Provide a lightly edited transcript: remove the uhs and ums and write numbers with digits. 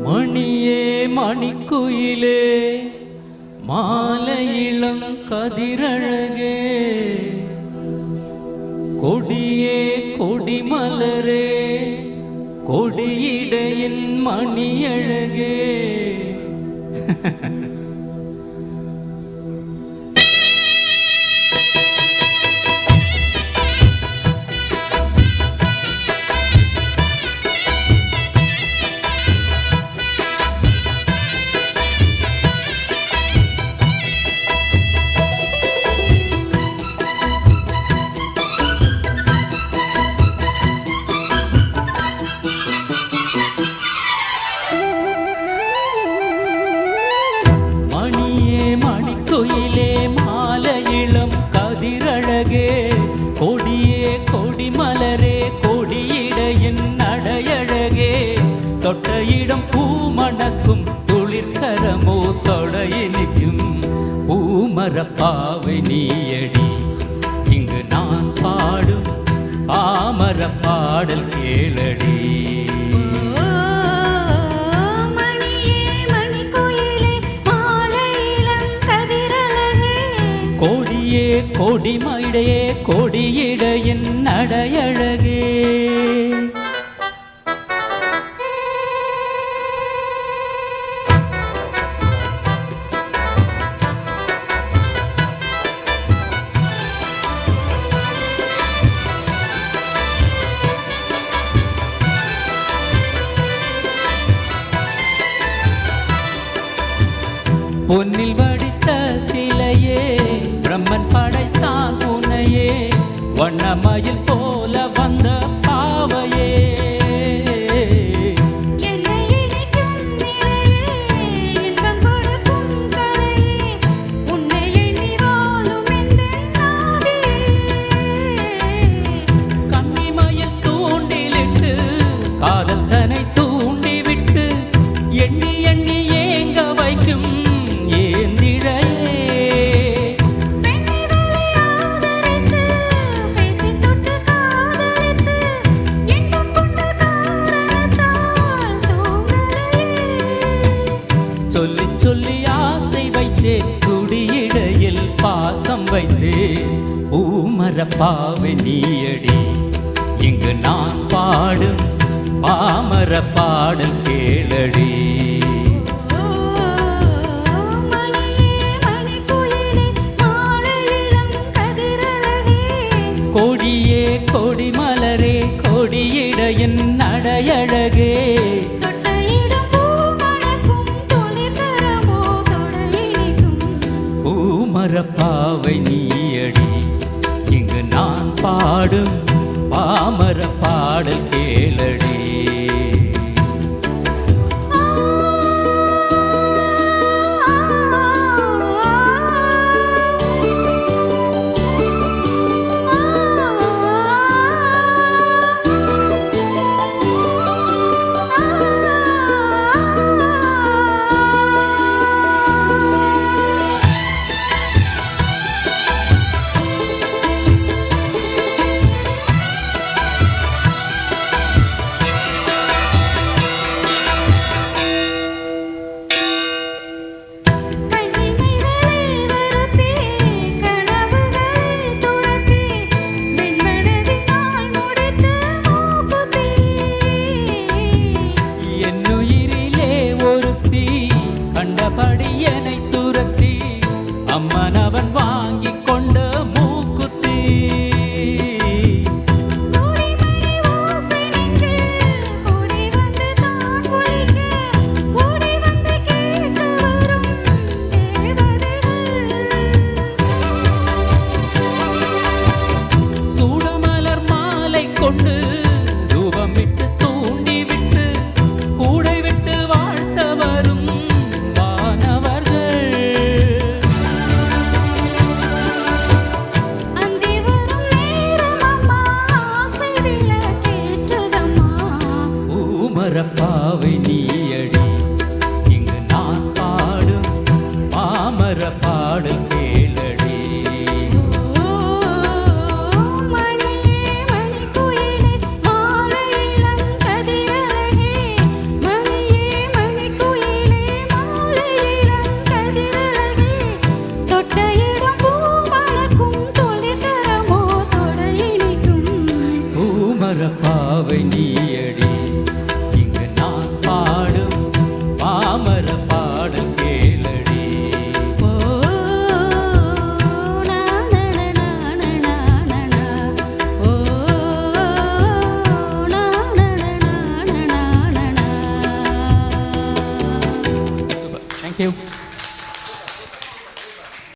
மணியே மணிக்குயிலே மாலையிளம் கதிரழகே கொடியே கொடிமலரே கொடியிடையின் மணியழகே. மணிக்குயிலே மாலையிளம் கதிரழகே கொடியே கொடிமலரே கொடியிடையின் நடையழகே தொட்ட இடம் பூமணக்கும் துளிர்கரமோ தொடையினிக்கும் பூமரப்பாவை நீயடி. இங்கு நான் பாடும் பாமர பாடல் கேளடி. கொடியே கொடிமடையே கொடியிடையின் நடையழகே. பொன்னில் வடித்த சிலையே பிரம்மன் படைத்தான் உன்னையே வண்ணமயில் போல வந்த பாவையே. கன்னிமயில் தூண்டிலிட்டு காதல் தனை தூண்டிவிட்டு எண்ணி எண்ணி ஏங்க வைக்கும் சொல்லி சொல்லி ஆசை வைத்தே குடியிடையில் பாசம் வைத்தே பூமரப்பாவை நீயடி. இங்கு நான் பாடும் பாமர பாடல் கேளடி. கொடியே கொடிமலரே கொடியிடையின் நடையழகே பூமரப்பாவை நீயடி. இங்கு நான் பாடும் பாமர பாடல் கேளடி. படியனை துரத்தி அம்மன் அவன் வாங்கி கொண்ட மூக்குத்தி. சூடமலர் மாலை கொண்டு ரூபம் விட்டு தூண்டி விட்டு கூடை விட்டு வாழ்த்த வரும் பாவை நீயடி. இங்கு நான் பாடும் பாமர பாடல் கேளடி. மணியே மணிக்குயிலே மாலையிளம் கதிரழகே மணியே மணி பாவை நீயடி. இங்கு நான் பாடும் பாமர பாடல் கேளடி. ஓ நா நா நா நா நா நா நா. ஓ நா நா நா நா நா நா. Super, thank you.